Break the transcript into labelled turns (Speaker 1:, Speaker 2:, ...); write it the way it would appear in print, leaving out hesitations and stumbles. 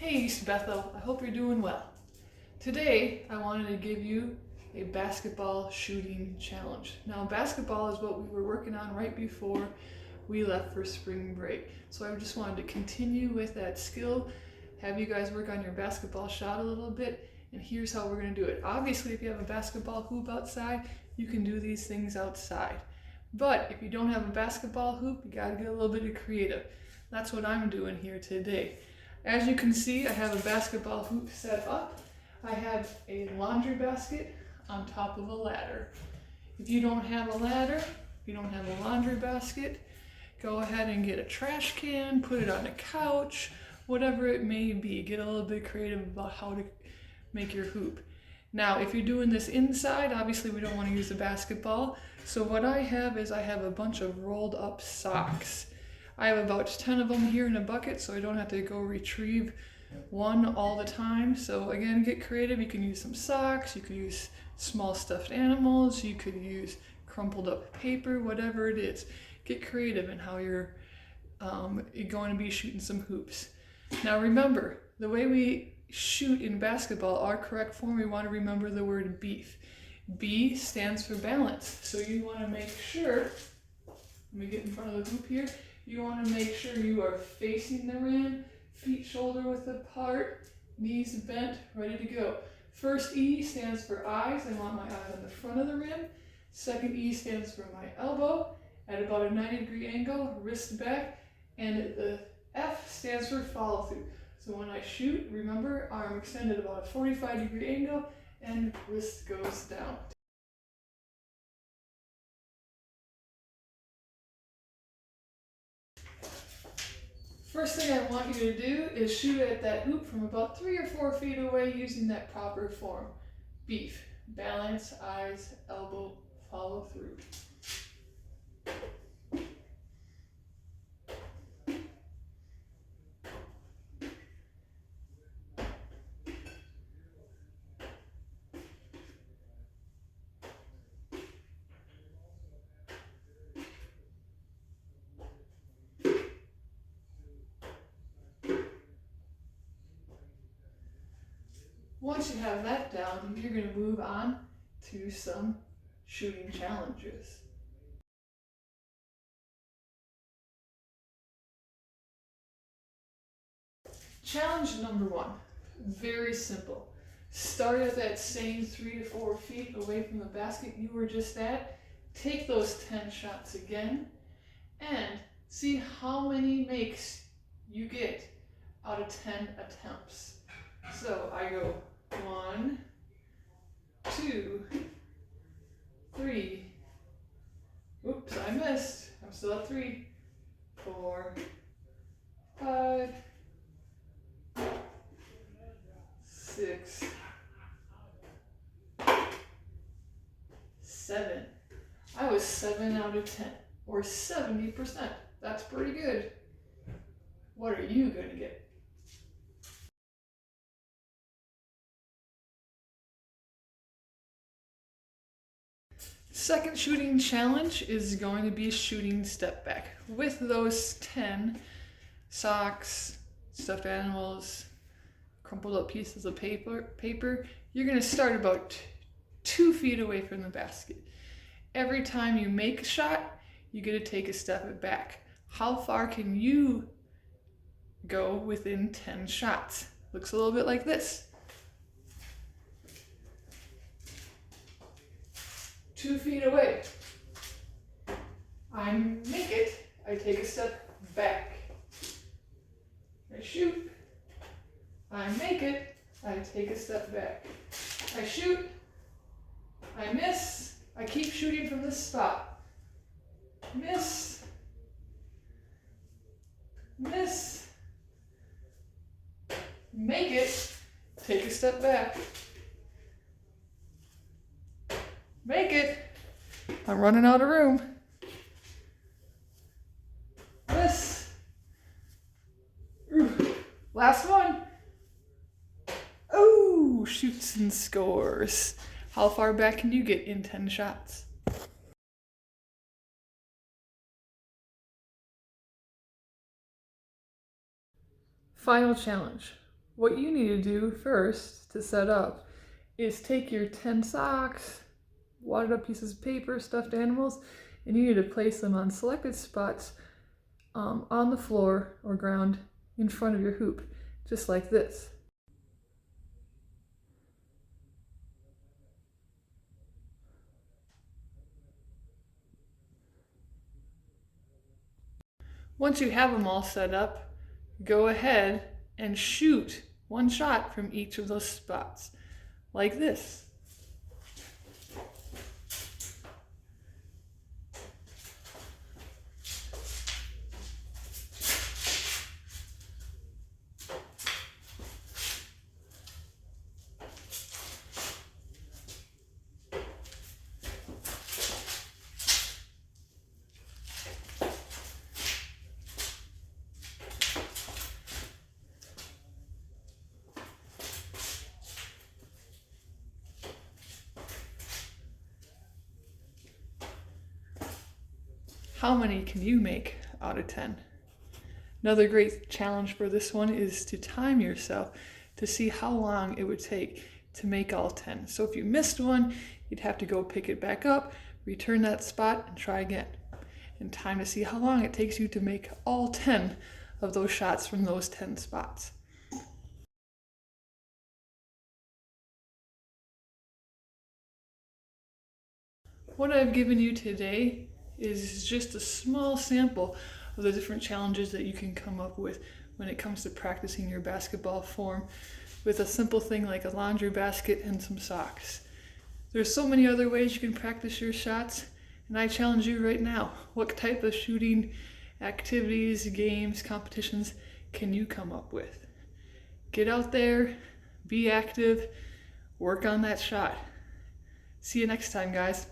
Speaker 1: Hey East Bethel, I hope you're doing well. Today I wanted to give you a basketball shooting challenge. Now basketball is what we were working on right before we left for spring break. So I just wanted to continue with that skill, have you guys work on your basketball shot a little bit, and here's how we're going to do it. Obviously if you have a basketball hoop outside, you can do these things outside. But if you don't have a basketball hoop, you gotta get a little bit creative. That's what I'm doing here today. As you can see, I have a basketball hoop set up. I have a laundry basket on top of a ladder. If you don't have a ladder, if you don't have a laundry basket, go ahead and get a trash can, put it on a couch, whatever it may be. Get a little bit creative about how to make your hoop. Now, if you're doing this inside, obviously we don't want to use a basketball. So what I have is I have a bunch of rolled up socks. I have about 10 of them here in a bucket, so I don't have to go retrieve one all the time. So again, get creative. You can use some socks, you could use small stuffed animals, you could use crumpled up paper, whatever it is. Get creative in how you're going to be shooting some hoops. Now remember, the way we shoot in basketball, our correct form, we want to remember the word beef. B stands for balance. So you want to make sure, let me get in front of the hoop here, you want to make sure you are facing the rim, feet shoulder width apart, knees bent, ready to go. First E stands for eyes. I want my eyes on the front of the rim. Second E stands for my elbow at about a 90-degree angle, wrist back, and the F stands for follow through. So when I shoot, remember, arm extended about a 45-degree angle and wrist goes down. First thing I want you to do is shoot at that hoop from about 3 or 4 feet away using that proper form. Beef, balance, eyes, elbow, follow through. Once you have that down, you're going to move on to some shooting challenges. Challenge number 1, very simple. Start at that same 3 to 4 feet away from the basket you were just at. Take those 10 shots again and see how many makes you get out of 10 attempts. So I go 1, 2, 3. Oops, I missed. I'm still at 3, 4, 5, 6, 7. I was 7 out of 10, or 70%. That's pretty good. What are you going to get? Second shooting challenge is going to be shooting step back. With those 10 socks, stuffed animals, crumpled up pieces of paper, you're going to start about 2 feet away from the basket. Every time you make a shot, you get to take a step back. How far can you go within 10 shots? Looks a little bit like this. 2 feet away. I make it, I take a step back. I shoot, I make it, I take a step back. I shoot, I miss, I keep shooting from this spot. Miss, miss, make it, take a step back. Make it. I'm running out of room. Miss. Last one. Oh, shoots and scores. How far back can you get in 10 shots? Final challenge. what you need to do first to set up is take your 10 socks, wadded up pieces of paper, stuffed animals, and you need to place them on selected spots on the floor or ground in front of your hoop, just like this. Once you have them all set up, go ahead and shoot one shot from each of those spots, like this. How many can you make out of 10? Another great challenge for this one is to time yourself to see how long it would take to make all 10. So if you missed one, you'd have to go pick it back up, return that spot, and try again. And time to see how long it takes you to make all 10 of those shots from those 10 spots. What I've given you today is just a small sample of the different challenges that you can come up with when it comes to practicing your basketball form with a simple thing like a laundry basket and some socks. There's so many other ways you can practice your shots, and I challenge you right now, what type of shooting activities, games, competitions can you come up with? Get out there, be active, work on that shot. See you next time, guys.